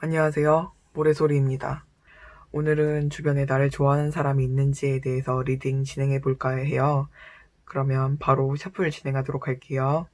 안녕하세요. 모래소리입니다. 오늘은 주변에 나를 좋아하는 사람이 있는지에 대해서 리딩 진행해 볼까 해요. 그러면 바로 셔플 진행하도록 할게요.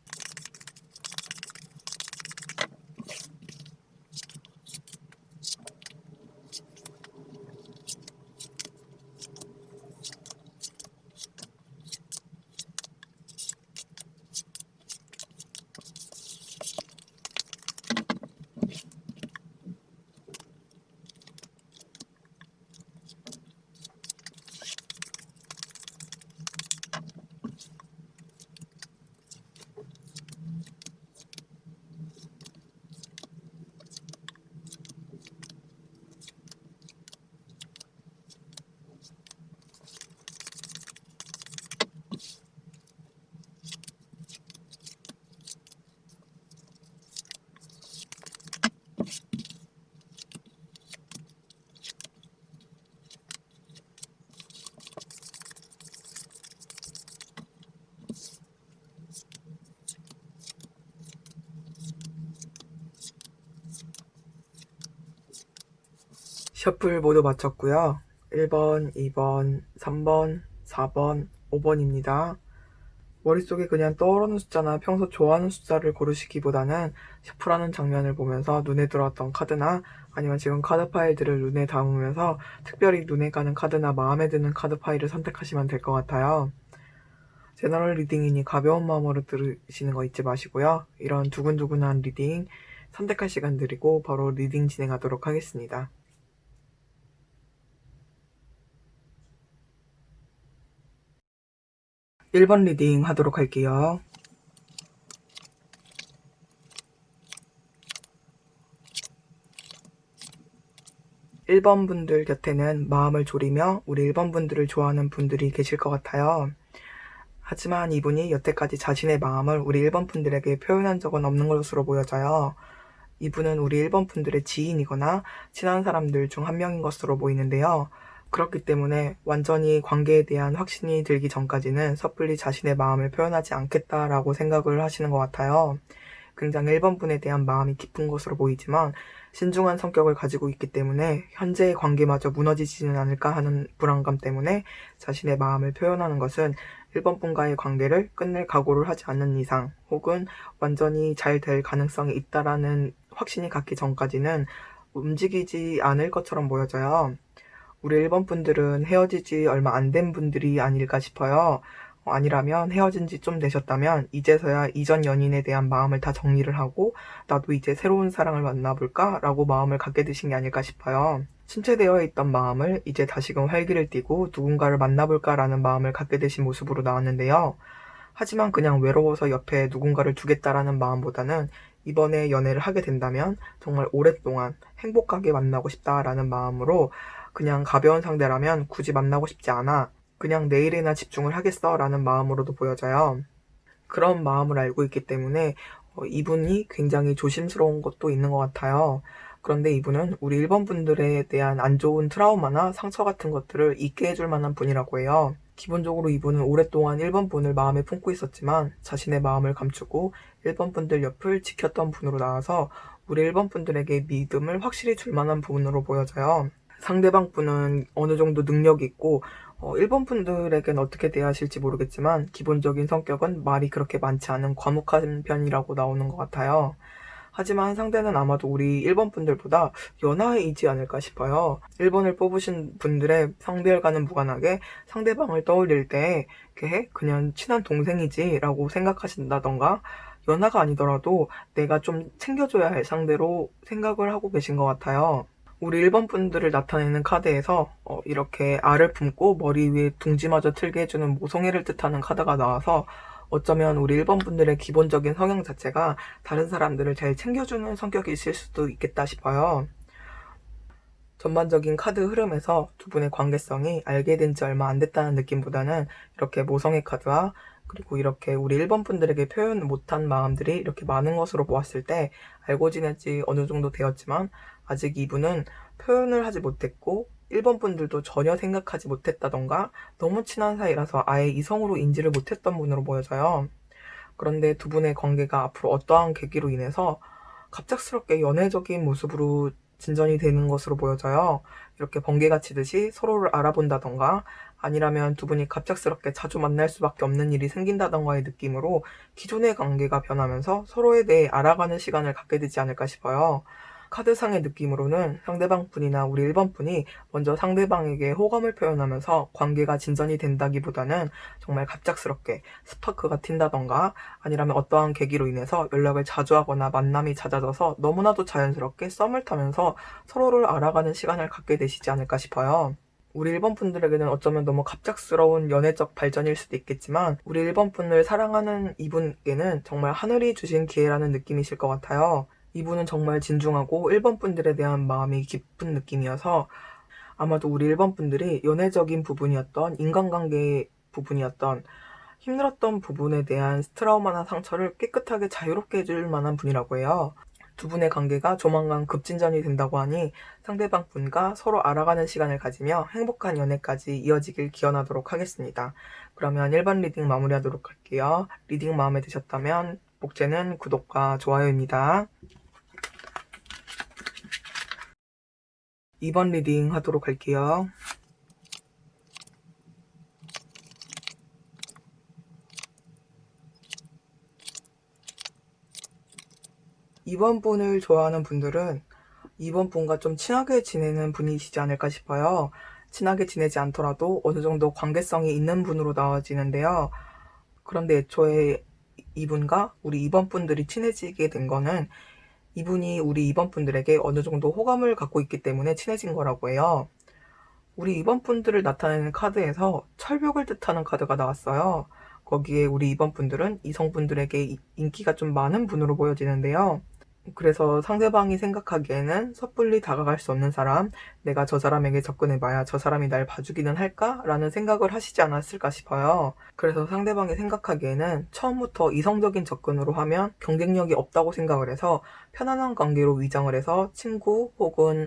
셔플 모두 마쳤고요. 1번, 2번, 3번, 4번, 5번입니다. 머릿속에 그냥 떠오르는 숫자나 평소 좋아하는 숫자를 고르시기보다는 셔플하는 장면을 보면서 눈에 들어왔던 카드나 아니면 지금 카드 파일들을 눈에 담으면서 특별히 눈에 가는 카드나 마음에 드는 카드 파일을 선택하시면 될 것 같아요. 제너럴 리딩이니 가벼운 마음으로 들으시는 거 잊지 마시고요. 이런 두근두근한 리딩 선택할 시간 드리고 바로 리딩 진행하도록 하겠습니다. 1번 리딩 하도록 할게요. 일 번 분들 곁에는 마음을 졸이며 우리 1번 분들을 좋아하는 분들이 계실 것 같아요. 하지만 이분이 여태까지 자신의 마음을 우리 1번 분들에게 표현한 적은 없는 것으로 보여져요. 이분은 우리 1번 분들의 지인이거나 친한 사람들 중 한 명인 것으로 보이는데요. 그렇기 때문에 완전히 관계에 대한 확신이 들기 전까지는 섣불리 자신의 마음을 표현하지 않겠다라고 생각을 하시는 것 같아요. 굉장히 1번 분에 대한 마음이 깊은 것으로 보이지만 신중한 성격을 가지고 있기 때문에 현재의 관계마저 무너지지는 않을까 하는 불안감 때문에 자신의 마음을 표현하는 것은 1번 분과의 관계를 끝낼 각오를 하지 않는 이상 혹은 완전히 잘 될 가능성이 있다라는 확신이 갖기 전까지는 움직이지 않을 것처럼 보여져요. 우리 1번 분들은 헤어지지 얼마 안 된 분들이 아닐까 싶어요. 아니라면 헤어진 지 좀 되셨다면 이제서야 이전 연인에 대한 마음을 다 정리를 하고 나도 이제 새로운 사랑을 만나볼까? 라고 마음을 갖게 되신 게 아닐까 싶어요. 침체되어 있던 마음을 이제 다시금 활기를 띠고 누군가를 만나볼까? 라는 마음을 갖게 되신 모습으로 나왔는데요. 하지만 그냥 외로워서 옆에 누군가를 두겠다라는 마음보다는 이번에 연애를 하게 된다면 정말 오랫동안 행복하게 만나고 싶다라는 마음으로 그냥 가벼운 상대라면 굳이 만나고 싶지 않아. 그냥 내일이나 집중을 하겠어 라는 마음으로도 보여져요. 그런 마음을 알고 있기 때문에 이분이 굉장히 조심스러운 것도 있는 것 같아요. 그런데 이분은 우리 1번 분들에 대한 안 좋은 트라우마나 상처 같은 것들을 잊게 해줄 만한 분이라고 해요. 기본적으로 이분은 오랫동안 1번 분을 마음에 품고 있었지만 자신의 마음을 감추고 1번 분들 옆을 지켰던 분으로 나와서 우리 1번 분들에게 믿음을 확실히 줄 만한 분으로 보여져요. 상대방 분은 어느 정도 능력이 있고 1번 분들에겐 어떻게 대하실지 모르겠지만 기본적인 성격은 말이 그렇게 많지 않은 과묵한 편이라고 나오는 것 같아요. 하지만 상대는 아마도 우리 1번 분들보다 연하이지 않을까 싶어요. 1번을 뽑으신 분들의 성별과는 무관하게 상대방을 떠올릴 때 그냥 친한 동생이지 라고 생각하신다던가 연하가 아니더라도 내가 좀 챙겨줘야 할 상대로 생각을 하고 계신 것 같아요. 우리 1번 분들을 나타내는 카드에서 이렇게 알을 품고 머리 위에 둥지마저 틀게 해주는 모성애를 뜻하는 카드가 나와서 어쩌면 우리 1번 분들의 기본적인 성향 자체가 다른 사람들을 잘 챙겨주는 성격이실 수도 있겠다 싶어요. 전반적인 카드 흐름에서 두 분의 관계성이 알게 된 지 얼마 안 됐다는 느낌보다는 이렇게 모성애 카드와 그리고 이렇게 우리 1번 분들에게 표현 못한 마음들이 이렇게 많은 것으로 보았을 때 알고 지낸 지 어느 정도 되었지만 아직 이분은 표현을 하지 못했고 1번 분들도 전혀 생각하지 못했다던가 너무 친한 사이라서 아예 이성으로 인지를 못했던 분으로 보여져요. 그런데 두 분의 관계가 앞으로 어떠한 계기로 인해서 갑작스럽게 연애적인 모습으로 진전이 되는 것으로 보여져요. 이렇게 번개가 치듯이 서로를 알아본다던가 아니라면 두 분이 갑작스럽게 자주 만날 수밖에 없는 일이 생긴다던가의 느낌으로 기존의 관계가 변하면서 서로에 대해 알아가는 시간을 갖게 되지 않을까 싶어요. 카드상의 느낌으로는 상대방 분이나 우리 1번 분이 먼저 상대방에게 호감을 표현하면서 관계가 진전이 된다기보다는 정말 갑작스럽게 스파크가 튄다던가 아니라면 어떠한 계기로 인해서 연락을 자주 하거나 만남이 잦아져서 너무나도 자연스럽게 썸을 타면서 서로를 알아가는 시간을 갖게 되시지 않을까 싶어요. 우리 1번 분들에게는 어쩌면 너무 갑작스러운 연애적 발전일 수도 있겠지만 우리 1번 분을 사랑하는 이분께는 정말 하늘이 주신 기회라는 느낌이실 것 같아요. 이분은 정말 진중하고 1번 분들에 대한 마음이 깊은 느낌이어서 아마도 우리 1번 분들이 연애적인 부분이었던 인간관계 부분이었던 힘들었던 부분에 대한 트라우마나 상처를 깨끗하게 자유롭게 해줄 만한 분이라고 해요. 두 분의 관계가 조만간 급진전이 된다고 하니 상대방 분과 서로 알아가는 시간을 가지며 행복한 연애까지 이어지길 기원하도록 하겠습니다. 그러면 1번 리딩 마무리하도록 할게요. 리딩 마음에 드셨다면 목재는 구독과 좋아요입니다. 2번 리딩 하도록 할게요. 이번 분을 좋아하는 분들은 이번 분과 좀 친하게 지내는 분이시지 않을까 싶어요. 친하게 지내지 않더라도 어느 정도 관계성이 있는 분으로 나와지는데요. 그런데 애초에 이분과 우리 이번 분들이 친해지게 된 거는 이분이 우리 이번 분들에게 어느 정도 호감을 갖고 있기 때문에 친해진 거라고 해요. 우리 이번 분들을 나타내는 카드에서 철벽을 뜻하는 카드가 나왔어요. 거기에 우리 이번 분들은 이성분들에게 인기가 좀 많은 분으로 보여지는데요. 그래서 상대방이 생각하기에는 섣불리 다가갈 수 없는 사람, 내가 저 사람에게 접근해봐야 저 사람이 날 봐주기는 할까? 라는 생각을 하시지 않았을까 싶어요. 그래서 상대방이 생각하기에는 처음부터 이성적인 접근으로 하면 경쟁력이 없다고 생각을 해서 편안한 관계로 위장을 해서 친구 혹은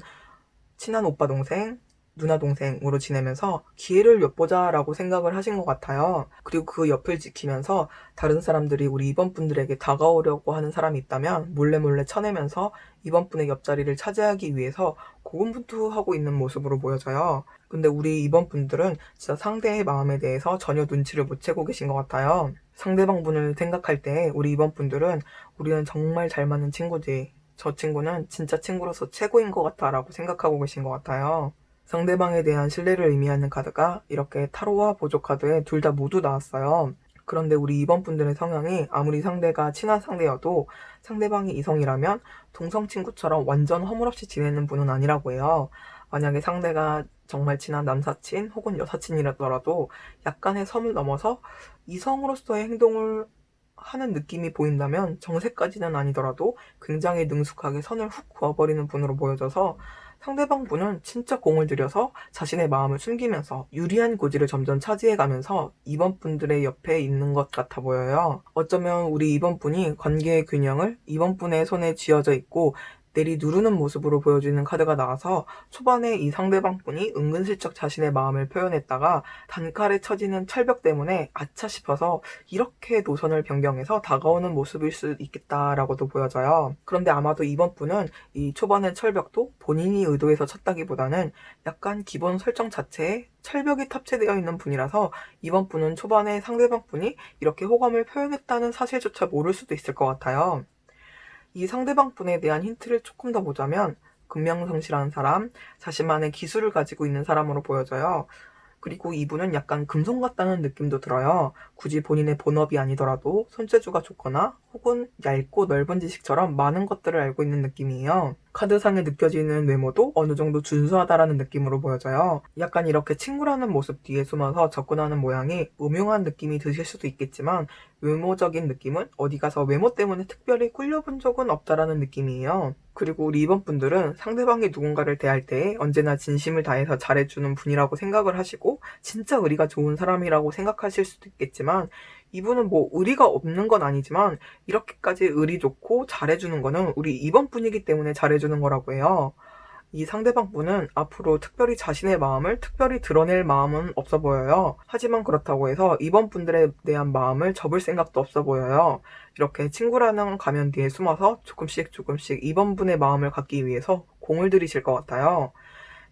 친한 오빠 동생, 누나 동생으로 지내면서 기회를 엿보자라고 생각을 하신 것 같아요. 그리고 그 옆을 지키면서 다른 사람들이 우리 이번 분들에게 다가오려고 하는 사람이 있다면 몰래 쳐내면서 이번 분의 옆자리를 차지하기 위해서 고군분투하고 있는 모습으로 보여져요. 근데 우리 이번 분들은 진짜 상대의 마음에 대해서 전혀 눈치를 못 채고 계신 것 같아요. 상대방 분을 생각할 때 우리 이번 분들은 우리는 정말 잘 맞는 친구지, 저 친구는 진짜 친구로서 최고인 것 같아 라고 생각하고 계신 것 같아요. 상대방에 대한 신뢰를 의미하는 카드가 이렇게 타로와 보조 카드에 둘 다 모두 나왔어요. 그런데 우리 이번 분들의 성향이 아무리 상대가 친한 상대여도 상대방이 이성이라면 동성 친구처럼 완전 허물없이 지내는 분은 아니라고 해요. 만약에 상대가 정말 친한 남사친 혹은 여사친이라더라도 약간의 선을 넘어서 이성으로서의 행동을 하는 느낌이 보인다면 정색까지는 아니더라도 굉장히 능숙하게 선을 훅 그어버리는 분으로 보여져서 상대방 분은 진짜 공을 들여서 자신의 마음을 숨기면서 유리한 고지를 점점 차지해가면서 이번 분들의 옆에 있는 것 같아 보여요. 어쩌면 우리 이번 분이 관계의 균형을 이번 분의 손에 쥐어져 있고 내리 누르는 모습으로 보여주는 카드가 나와서 초반에 이 상대방 분이 은근슬쩍 자신의 마음을 표현했다가 단칼에 쳐지는 철벽 때문에 아차 싶어서 이렇게 노선을 변경해서 다가오는 모습일 수 있겠다라고도 보여져요. 그런데 아마도 이번 분은 이 초반의 철벽도 본인이 의도해서 쳤다기보다는 약간 기본 설정 자체에 철벽이 탑재되어 있는 분이라서 이번 분은 초반에 상대방 분이 이렇게 호감을 표현했다는 사실조차 모를 수도 있을 것 같아요. 이 상대방 분에 대한 힌트를 조금 더 보자면 근명성실한 사람, 자신만의 기술을 가지고 있는 사람으로 보여져요. 그리고 이분은 약간 금손 같다는 느낌도 들어요. 굳이 본인의 본업이 아니더라도 손재주가 좋거나 혹은 얇고 넓은 지식처럼 많은 것들을 알고 있는 느낌이에요. 카드상에 느껴지는 외모도 어느 정도 준수하다라는 느낌으로 보여져요. 약간 이렇게 친구라는 모습 뒤에 숨어서 접근하는 모양이 음흉한 느낌이 드실 수도 있겠지만 외모적인 느낌은 어디 가서 외모 때문에 특별히 꿀려본 적은 없다라는 느낌이에요. 그리고 우리 이번 분들은 상대방이 누군가를 대할 때 언제나 진심을 다해서 잘해주는 분이라고 생각을 하시고 진짜 의리가 좋은 사람이라고 생각하실 수도 있겠지만 이분은 뭐 의리가 없는 건 아니지만 이렇게까지 의리 좋고 잘해주는 거는 우리 이번 분이기 때문에 잘해주는 거라고 해요. 이 상대방 분은 앞으로 특별히 자신의 마음을 특별히 드러낼 마음은 없어 보여요. 하지만 그렇다고 해서 이번 분들에 대한 마음을 접을 생각도 없어 보여요. 이렇게 친구라는 가면 뒤에 숨어서 조금씩 이번 분의 마음을 갖기 위해서 공을 들이실 것 같아요.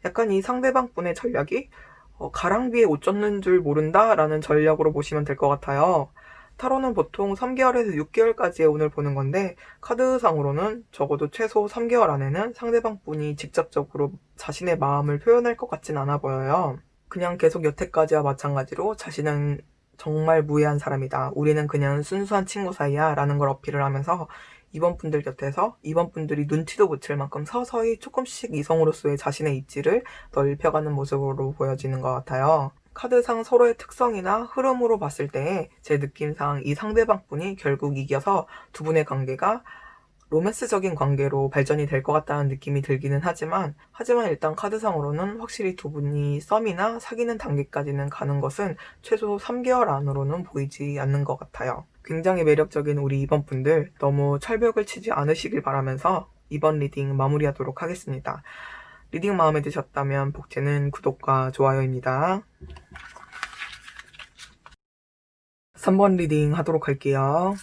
약간 이 상대방 분의 전략이 가랑비에 옷 젖는 줄 모른다라는 전략으로 보시면 될 것 같아요. 타로는 보통 3개월에서 6개월까지의 운을 보는 건데 카드상으로는 적어도 최소 3개월 안에는 상대방 분이 직접적으로 자신의 마음을 표현할 것 같진 않아 보여요. 그냥 계속 여태까지와 마찬가지로 자신은 정말 무해한 사람이다. 우리는 그냥 순수한 친구 사이야 라는 걸 어필을 하면서 이번 분들 곁에서 이번 분들이 눈치도 못 챌 만큼 서서히 조금씩 이성으로서의 자신의 입지를 넓혀가는 모습으로 보여지는 것 같아요. 카드상 서로의 특성이나 흐름으로 봤을 때 제 느낌상 이 상대방 분이 결국 이겨서 두 분의 관계가 로맨스적인 관계로 발전이 될 것 같다는 느낌이 들기는 하지만 일단 카드상으로는 확실히 두 분이 썸이나 사귀는 단계까지는 가는 것은 최소 3개월 안으로는 보이지 않는 것 같아요. 굉장히 매력적인 우리 이번 분들 너무 철벽을 치지 않으시길 바라면서 이번 리딩 마무리하도록 하겠습니다. 리딩 마음에 드셨다면 복제는 구독과 좋아요입니다. 3번 리딩 하도록 할게요.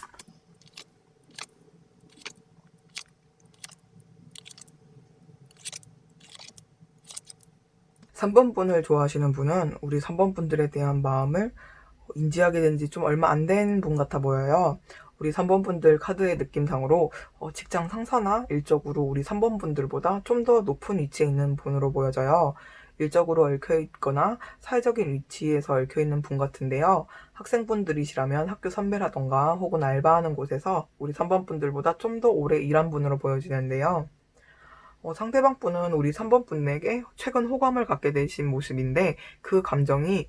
3번 분을 좋아하시는 분은 우리 3번 분들에 대한 마음을 인지하게 된 지 좀 얼마 안 된 분 같아 보여요. 우리 3번 분들 카드의 느낌상으로 직장 상사나 일적으로 우리 3번 분들보다 좀 더 높은 위치에 있는 분으로 보여져요. 일적으로 얽혀있거나 사회적인 위치에서 얽혀있는 분 같은데요. 학생분들이시라면 학교 선배라던가 혹은 알바하는 곳에서 우리 3번 분들보다 좀 더 오래 일한 분으로 보여지는데요. 상대방 분은 우리 3번 분에게 최근 호감을 갖게 되신 모습인데 그 감정이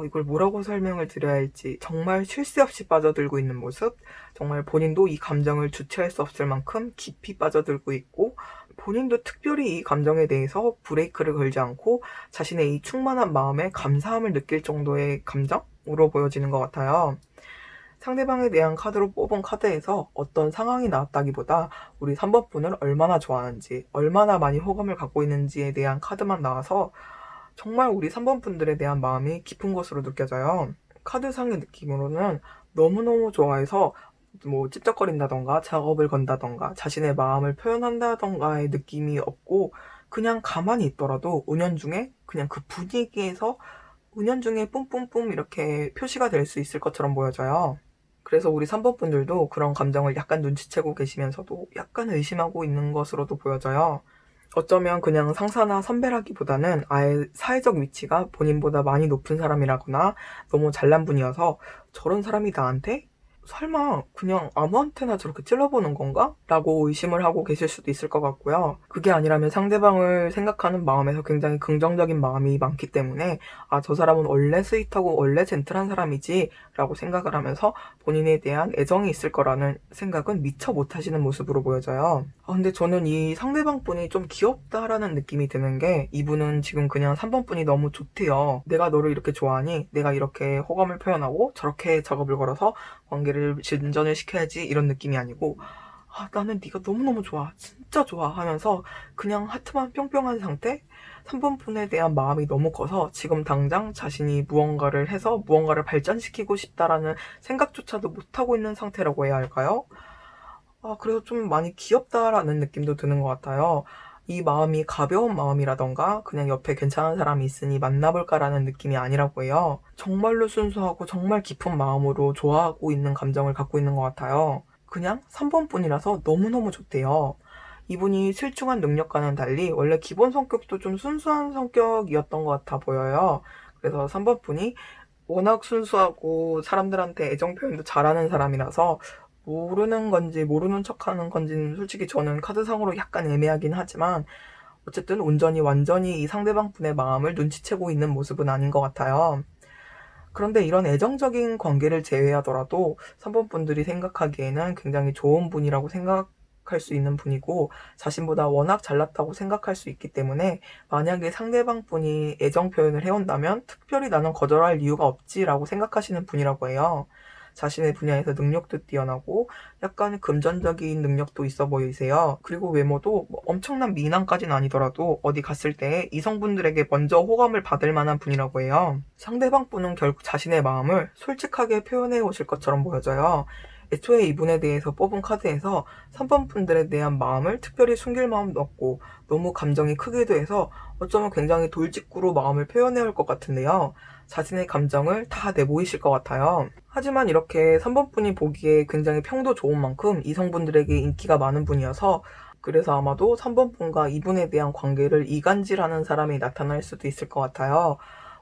이걸 뭐라고 설명을 드려야 할지 정말 쉴 새 없이 빠져들고 있는 모습, 정말 본인도 이 감정을 주체할 수 없을 만큼 깊이 빠져들고 있고 본인도 특별히 이 감정에 대해서 브레이크를 걸지 않고 자신의 이 충만한 마음에 감사함을 느낄 정도의 감정으로 보여지는 것 같아요. 상대방에 대한 카드로 뽑은 카드에서 어떤 상황이 나왔다기보다 우리 3번 분을 얼마나 좋아하는지, 얼마나 많이 호감을 갖고 있는지에 대한 카드만 나와서 정말 우리 3번 분들에 대한 마음이 깊은 것으로 느껴져요. 카드상의 느낌으로는 너무너무 좋아해서 뭐 찝쩍거린다던가 작업을 건다던가 자신의 마음을 표현한다던가의 느낌이 없고 그냥 가만히 있더라도 은연중에 그냥 그 분위기에서 은연중에 뿜뿜뿜 이렇게 표시가 될 수 있을 것처럼 보여져요. 그래서 우리 3번 분들도 그런 감정을 약간 눈치채고 계시면서도 약간 의심하고 있는 것으로도 보여져요. 어쩌면 그냥 상사나 선배라기보다는 아예 사회적 위치가 본인보다 많이 높은 사람이라거나 너무 잘난 분이어서 저런 사람이 나한테? 설마 그냥 아무한테나 저렇게 찔러보는 건가? 라고 의심을 하고 계실 수도 있을 것 같고요. 그게 아니라면 상대방을 생각하는 마음에서 굉장히 긍정적인 마음이 많기 때문에 저 사람은 원래 스윗하고 원래 젠틀한 사람이지 라고 생각을 하면서 본인에 대한 애정이 있을 거라는 생각은 미처 못하시는 모습으로 보여져요. 근데 저는 이 상대방 분이 좀 귀엽다라는 느낌이 드는 게 이분은 지금 그냥 3번 분이 너무 좋대요. 내가 너를 이렇게 좋아하니 내가 이렇게 호감을 표현하고 저렇게 작업을 걸어서 관계를 진전을 시켜야지 이런 느낌이 아니고 나는 네가 너무너무 좋아 진짜 좋아 하면서 그냥 하트만 뿅뿅한 상태 3번 분에 대한 마음이 너무 커서 지금 당장 자신이 무언가를 해서 무언가를 발전시키고 싶다라는 생각조차도 못하고 있는 상태라고 해야 할까요? 그래서 좀 많이 귀엽다라는 느낌도 드는 것 같아요. 이 마음이 가벼운 마음이라던가 그냥 옆에 괜찮은 사람이 있으니 만나볼까라는 느낌이 아니라고 해요. 정말로 순수하고 정말 깊은 마음으로 좋아하고 있는 감정을 갖고 있는 것 같아요. 그냥 3번 분이라서 너무너무 좋대요. 이분이 실중한 능력과는 달리 원래 기본 성격도 좀 순수한 성격이었던 것 같아 보여요. 그래서 3번 분이 워낙 순수하고 사람들한테 애정 표현도 잘하는 사람이라서 모르는 건지 모르는 척하는 건지는 솔직히 저는 카드상으로 약간 애매하긴 하지만 어쨌든 온전히 완전히 이 상대방 분의 마음을 눈치채고 있는 모습은 아닌 것 같아요. 그런데 이런 애정적인 관계를 제외하더라도 3번 분들이 생각하기에는 굉장히 좋은 분이라고 생각할 수 있는 분이고 자신보다 워낙 잘났다고 생각할 수 있기 때문에 만약에 상대방 분이 애정 표현을 해온다면 특별히 나는 거절할 이유가 없지라고 생각하시는 분이라고 해요. 자신의 분야에서 능력도 뛰어나고 약간 금전적인 능력도 있어 보이세요. 그리고 외모도 뭐 엄청난 미남까지는 아니더라도 어디 갔을 때 이성분들에게 먼저 호감을 받을 만한 분이라고 해요. 상대방 분은 결국 자신의 마음을 솔직하게 표현해 오실 것처럼 보여져요. 애초에 이분에 대해서 뽑은 카드에서 3번 분들에 대한 마음을 특별히 숨길 마음도 없고 너무 감정이 크기도 해서 어쩌면 굉장히 돌직구로 마음을 표현해야 할 것 같은데요. 자신의 감정을 다 내보이실 것 같아요. 하지만 이렇게 3번 분이 보기에 굉장히 평도 좋은 만큼 이성분들에게 인기가 많은 분이어서 그래서 아마도 3번 분과 이분에 대한 관계를 이간질하는 사람이 나타날 수도 있을 것 같아요.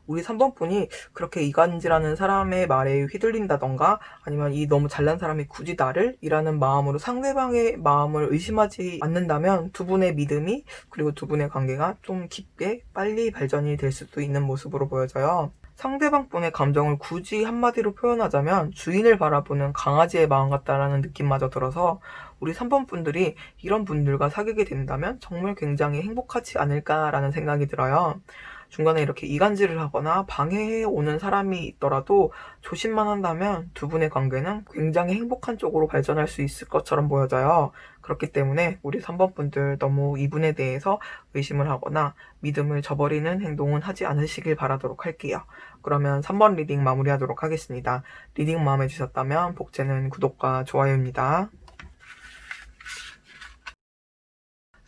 우리 3번 분이 그렇게 이간질하는 사람의 말에 휘둘린다던가 아니면 이 너무 잘난 사람이 굳이 나를? 이라는 마음으로 상대방의 마음을 의심하지 않는다면 두 분의 믿음이 그리고 두 분의 관계가 좀 깊게 빨리 발전이 될 수도 있는 모습으로 보여져요. 상대방 분의 감정을 굳이 한마디로 표현하자면 주인을 바라보는 강아지의 마음 같다라는 느낌마저 들어서 우리 3번 분들이 이런 분들과 사귀게 된다면 정말 굉장히 행복하지 않을까라는 생각이 들어요. 중간에 이렇게 이간질을 하거나 방해해 오는 사람이 있더라도 조심만 한다면 두 분의 관계는 굉장히 행복한 쪽으로 발전할 수 있을 것처럼 보여져요. 그렇기 때문에 우리 3번 분들 너무 이분에 대해서 의심을 하거나 믿음을 저버리는 행동은 하지 않으시길 바라도록 할게요. 그러면 3번 리딩 마무리하도록 하겠습니다. 리딩 마음에 드셨다면 복제는 구독과 좋아요입니다.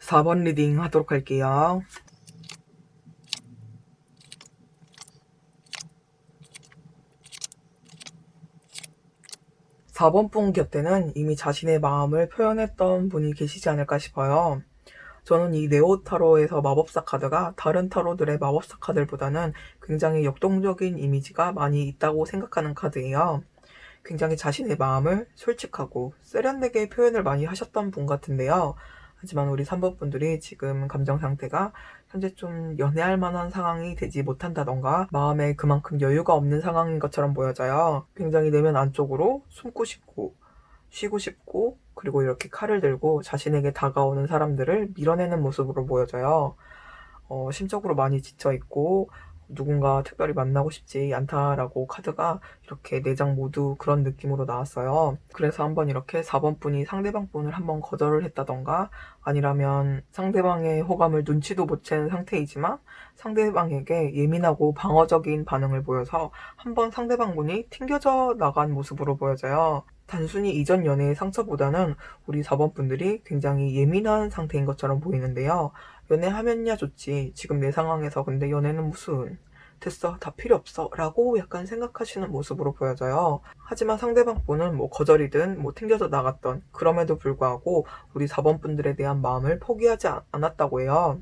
4번 리딩 하도록 할게요. 4번 분 곁에는 이미 자신의 마음을 표현했던 분이 계시지 않을까 싶어요. 저는 이 네오 타로에서 마법사 카드가 다른 타로들의 마법사 카드보다는 굉장히 역동적인 이미지가 많이 있다고 생각하는 카드예요. 굉장히 자신의 마음을 솔직하고 세련되게 표현을 많이 하셨던 분 같은데요. 하지만 우리 3번 분들이 지금 감정 상태가 현재 좀 연애할 만한 상황이 되지 못한다던가 마음에 그만큼 여유가 없는 상황인 것처럼 보여져요. 굉장히 내면 안쪽으로 숨고 싶고 쉬고 싶고 그리고 이렇게 칼을 들고 자신에게 다가오는 사람들을 밀어내는 모습으로 보여져요. 심적으로 많이 지쳐있고 누군가 특별히 만나고 싶지 않다라고 카드가 이렇게 4장 모두 그런 느낌으로 나왔어요. 그래서 한번 이렇게 4번 분이 상대방 분을 한번 거절을 했다던가 아니라면 상대방의 호감을 눈치도 못 챈 상태이지만 상대방에게 예민하고 방어적인 반응을 보여서 한번 상대방 분이 튕겨져 나간 모습으로 보여져요. 단순히 이전 연애의 상처보다는 우리 4번 분들이 굉장히 예민한 상태인 것처럼 보이는데요. 연애하면야 좋지. 지금 내 상황에서 근데 연애는 무슨 됐어 다 필요 없어 라고 약간 생각하시는 모습으로 보여져요. 하지만 상대방 분은 뭐 거절이든 뭐 튕겨져 나갔던 그럼에도 불구하고 우리 4번 분들에 대한 마음을 포기하지 않았다고 해요.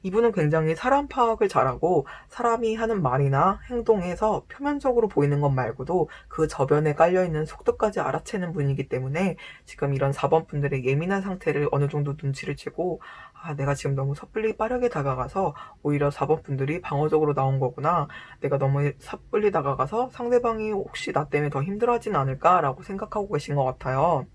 이분은 굉장히 사람 파악을 잘하고 사람이 하는 말이나 행동에서 표면적으로 보이는 것 말고도 그 저변에 깔려있는 속도까지 알아채는 분이기 때문에 지금 이런 4번 분들의 예민한 상태를 어느 정도 눈치를 채고 내가 지금 너무 섣불리 빠르게 다가가서 오히려 4번 분들이 방어적으로 나온 거구나. 내가 너무 섣불리 다가가서 상대방이 혹시 나 때문에 더 힘들어하진 않을까라고 생각하고 계신 것 같아요.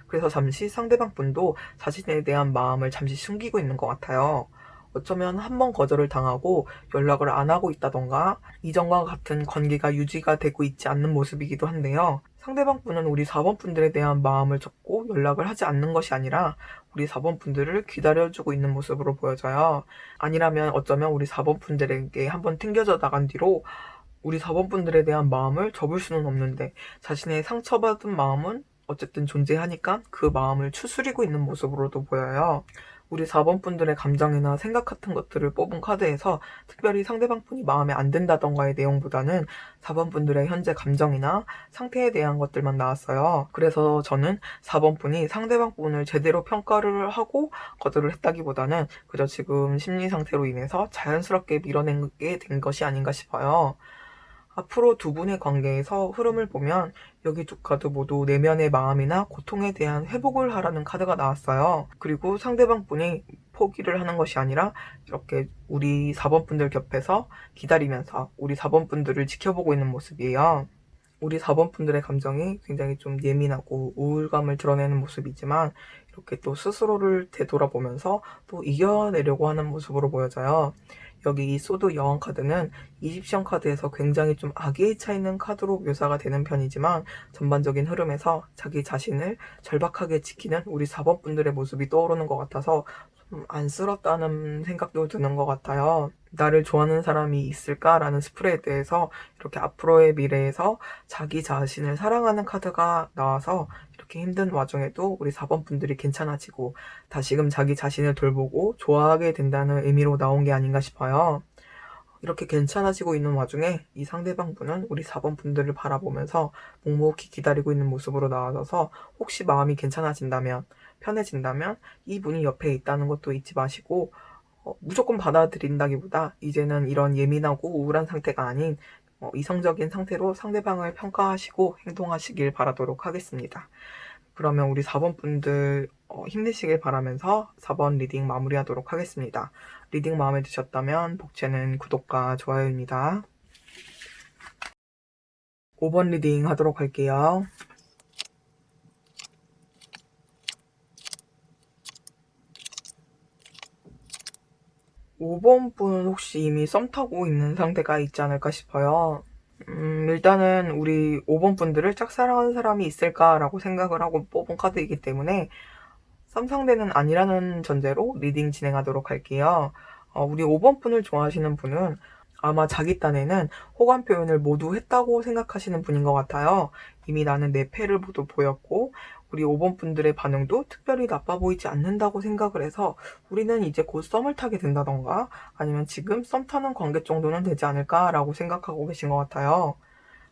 그래서 잠시 상대방 분도 자신에 대한 마음을 잠시 숨기고 있는 것 같아요. 어쩌면 한 번 거절을 당하고 연락을 안 하고 있다던가 이전과 같은 관계가 유지가 되고 있지 않는 모습이기도 한데요. 상대방 분은 우리 4번 분들에 대한 마음을 접고 연락을 하지 않는 것이 아니라 우리 4번 분들을 기다려주고 있는 모습으로 보여져요. 아니라면 어쩌면 우리 4번 분들에게 한번 튕겨져 나간 뒤로 우리 4번 분들에 대한 마음을 접을 수는 없는데 자신의 상처받은 마음은 어쨌든 존재하니까 그 마음을 추스리고 있는 모습으로도 보여요. 우리 4번 분들의 감정이나 생각 같은 것들을 뽑은 카드에서 특별히 상대방 분이 마음에 안 든다던가의 내용보다는 4번 분들의 현재 감정이나 상태에 대한 것들만 나왔어요. 그래서 저는 4번 분이 상대방 분을 제대로 평가를 하고 거절을 했다기보다는 그저 지금 심리 상태로 인해서 자연스럽게 밀어내게 된 것이 아닌가 싶어요. 앞으로 두 분의 관계에서 흐름을 보면 여기 두 카드 모두 내면의 마음이나 고통에 대한 회복을 하라는 카드가 나왔어요. 그리고 상대방 분이 포기를 하는 것이 아니라 이렇게 우리 4번 분들 곁에서 기다리면서 우리 4번 분들을 지켜보고 있는 모습이에요. 우리 4번 분들의 감정이 굉장히 좀 예민하고 우울감을 드러내는 모습이지만 이렇게 또 스스로를 되돌아보면서 또 이겨내려고 하는 모습으로 보여져요. 여기 이 소드 여왕 카드는 이집션 카드에서 굉장히 좀 악의에 차 있는 카드로 묘사가 되는 편이지만 전반적인 흐름에서 자기 자신을 절박하게 지키는 우리 4번 분들의 모습이 떠오르는 것 같아서 안쓰럽다는 생각도 드는 것 같아요. 나를 좋아하는 사람이 있을까라는 스프레에 대해서 이렇게 앞으로의 미래에서 자기 자신을 사랑하는 카드가 나와서 이렇게 힘든 와중에도 우리 4번 분들이 괜찮아지고 다시금 자기 자신을 돌보고 좋아하게 된다는 의미로 나온 게 아닌가 싶어요. 이렇게 괜찮아지고 있는 와중에 이 상대방 분은 우리 4번 분들을 바라보면서 묵묵히 기다리고 있는 모습으로 나와서 혹시 마음이 괜찮아진다면, 편해진다면 이분이 옆에 있다는 것도 잊지 마시고 무조건 받아들인다기보다 이제는 이런 예민하고 우울한 상태가 아닌 이성적인 상태로 상대방을 평가하시고 행동하시길 바라도록 하겠습니다. 그러면 우리 4번 분들 힘내시길 바라면서 4번 리딩 마무리하도록 하겠습니다. 리딩 마음에 드셨다면 복채는 구독과 좋아요입니다. 5번 리딩 하도록 할게요. 5번 분은 혹시 이미 썸 타고 있는 상태가 있지 않을까 싶어요. 일단은 우리 5번 분들을 짝사랑하는 사람이 있을까라고 생각을 하고 뽑은 카드이기 때문에 썸 상대는 아니라는 전제로 리딩 진행하도록 할게요. 우리 5번 분을 좋아하시는 분은 아마 자기 딴에는 호감 표현을 모두 했다고 생각하시는 분인 것 같아요. 이미 나는 내 패를 모두 보였고 우리 5번 분들의 반응도 특별히 나빠 보이지 않는다고 생각을 해서 우리는 이제 곧 썸을 타게 된다던가 아니면 지금 썸 타는 관계 정도는 되지 않을까라고 생각하고 계신 것 같아요.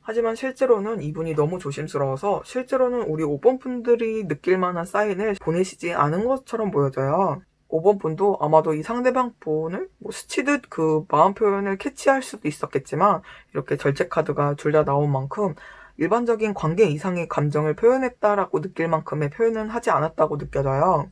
하지만 실제로는 이분이 너무 조심스러워서 실제로는 우리 5번 분들이 느낄 만한 사인을 보내시지 않은 것처럼 보여져요. 5번 분도 아마도 이 상대방 분을 스치듯 그 마음 표현을 캐치할 수도 있었겠지만 이렇게 절제 카드가 둘 다 나온 만큼 일반적인 관계 이상의 감정을 표현했다라고 느낄 만큼의 표현은 하지 않았다고 느껴져요.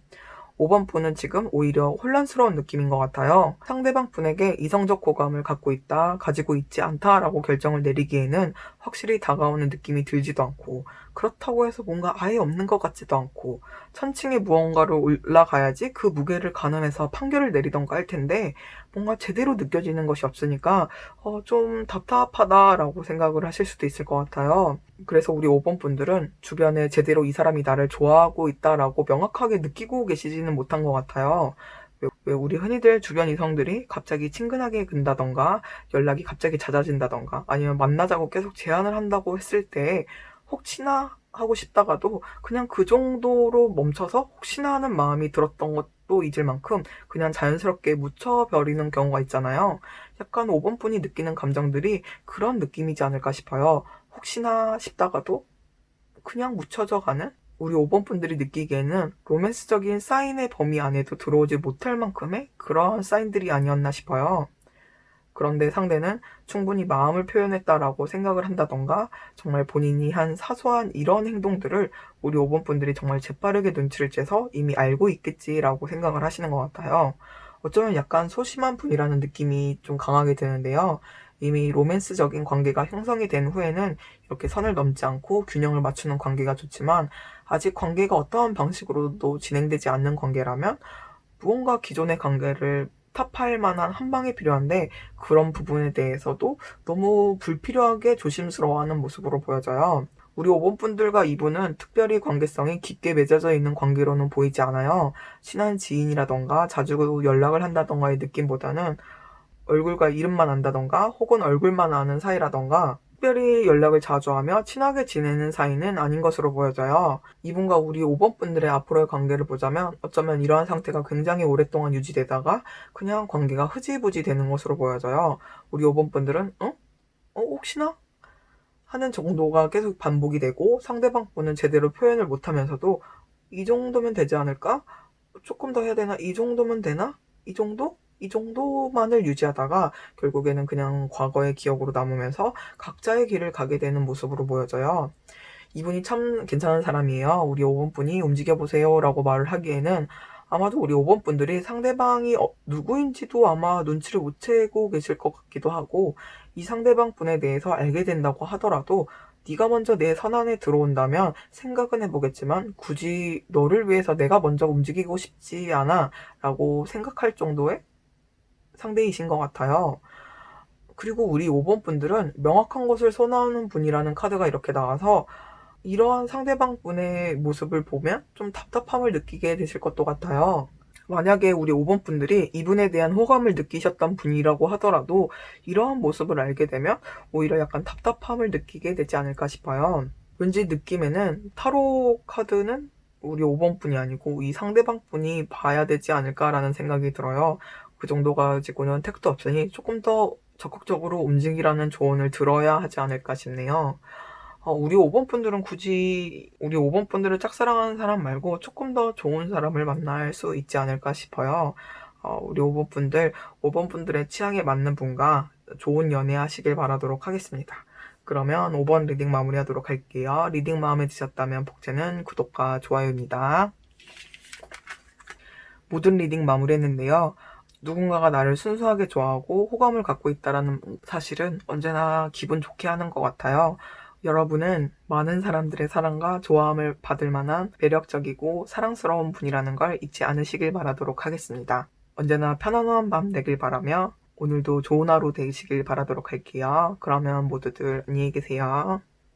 5번 분은 지금 오히려 혼란스러운 느낌인 것 같아요. 상대방 분에게 이성적 호감을 갖고 있다, 가지고 있지 않다라고 결정을 내리기에는 확실히 다가오는 느낌이 들지도 않고 그렇다고 해서 뭔가 아예 없는 것 같지도 않고 천층의 무언가를 올라가야지 그 무게를 가늠해서 판결을 내리던가 할 텐데 뭔가 제대로 느껴지는 것이 없으니까 좀 답답하다라고 생각을 하실 수도 있을 것 같아요. 그래서 우리 5번 분들은 주변에 제대로 이 사람이 나를 좋아하고 있다라고 명확하게 느끼고 계시지는 못한 것 같아요. 왜 우리 흔히들 주변 이성들이 갑자기 친근하게 군다던가 연락이 갑자기 잦아진다던가 아니면 만나자고 계속 제안을 한다고 했을 때 혹시나 하고 싶다가도 그냥 그 정도로 멈춰서 혹시나 하는 마음이 들었던 것도 잊을 만큼 그냥 자연스럽게 묻혀버리는 경우가 있잖아요. 약간 5번 분이 느끼는 감정들이 그런 느낌이지 않을까 싶어요. 혹시나 싶다가도 그냥 묻혀져 가는? 우리 5번 분들이 느끼기에는 로맨스적인 사인의 범위 안에도 들어오지 못할 만큼의 그런 사인들이 아니었나 싶어요. 그런데 상대는 충분히 마음을 표현했다라고 생각을 한다던가 정말 본인이 한 사소한 이런 행동들을 우리 5번 분들이 정말 재빠르게 눈치를 채서 이미 알고 있겠지라고 생각을 하시는 것 같아요. 어쩌면 약간 소심한 분이라는 느낌이 좀 강하게 드는데요. 이미 로맨스적인 관계가 형성이 된 후에는 이렇게 선을 넘지 않고 균형을 맞추는 관계가 좋지만 아직 관계가 어떠한 방식으로도 진행되지 않는 관계라면 무언가 기존의 관계를 타파할 만한 한 방이 필요한데 그런 부분에 대해서도 너무 불필요하게 조심스러워하는 모습으로 보여져요. 우리 5번 분들과 이분은 특별히 관계성이 깊게 맺어져 있는 관계로는 보이지 않아요. 친한 지인이라던가 자주 연락을 한다던가의 느낌보다는 얼굴과 이름만 안다던가 혹은 얼굴만 아는 사이라던가 특별히 연락을 자주 하며 친하게 지내는 사이는 아닌 것으로 보여져요. 이분과 우리 5번 분들의 앞으로의 관계를 보자면 어쩌면 이러한 상태가 굉장히 오랫동안 유지되다가 그냥 관계가 흐지부지 되는 것으로 보여져요. 우리 5번 분들은 혹시나? 하는 정도가 계속 반복이 되고 상대방 분은 제대로 표현을 못하면서도 이 정도면 되지 않을까? 조금 더 해야 되나? 이 정도면 되나? 이 정도? 이 정도만을 유지하다가 결국에는 그냥 과거의 기억으로 남으면서 각자의 길을 가게 되는 모습으로 보여져요. 이분이 참 괜찮은 사람이에요. 우리 5번 분이 움직여보세요 라고 말을 하기에는 아마도 우리 5번 분들이 상대방이 누구인지도 아마 눈치를 못 채고 계실 것 같기도 하고 이 상대방 분에 대해서 알게 된다고 하더라도 네가 먼저 내 선안에 들어온다면 생각은 해보겠지만 굳이 너를 위해서 내가 먼저 움직이고 싶지 않아 라고 생각할 정도의 상대이신 것 같아요. 그리고 우리 5번 분들은 명확한 것을 선호하는 분이라는 카드가 이렇게 나와서 이러한 상대방 분의 모습을 보면 좀 답답함을 느끼게 되실 것도 같아요. 만약에 우리 5번 분들이 이분에 대한 호감을 느끼셨던 분이라고 하더라도 이러한 모습을 알게 되면 오히려 약간 답답함을 느끼게 되지 않을까 싶어요. 왠지 느낌에는 타로 카드는 우리 5번 분이 아니고 이 상대방 분이 봐야 되지 않을까라는 생각이 들어요. 그 정도 가지고는 택도 없으니 조금 더 적극적으로 움직이라는 조언을 들어야 하지 않을까 싶네요. 우리 5번 분들은 굳이 우리 5번 분들을 짝사랑하는 사람 말고 조금 더 좋은 사람을 만날 수 있지 않을까 싶어요. 우리 5번 분들의 취향에 맞는 분과 좋은 연애하시길 바라도록 하겠습니다. 그러면 5번 리딩 마무리하도록 할게요. 리딩 마음에 드셨다면 복제는 구독과 좋아요입니다. 모든 리딩 마무리했는데요. 누군가가 나를 순수하게 좋아하고 호감을 갖고 있다는 사실은 언제나 기분 좋게 하는 것 같아요. 여러분은 많은 사람들의 사랑과 좋아함을 받을 만한 매력적이고 사랑스러운 분이라는 걸 잊지 않으시길 바라도록 하겠습니다. 언제나 편안한 밤 되길 바라며 오늘도 좋은 하루 되시길 바라도록 할게요. 그러면 모두들 안녕히 계세요.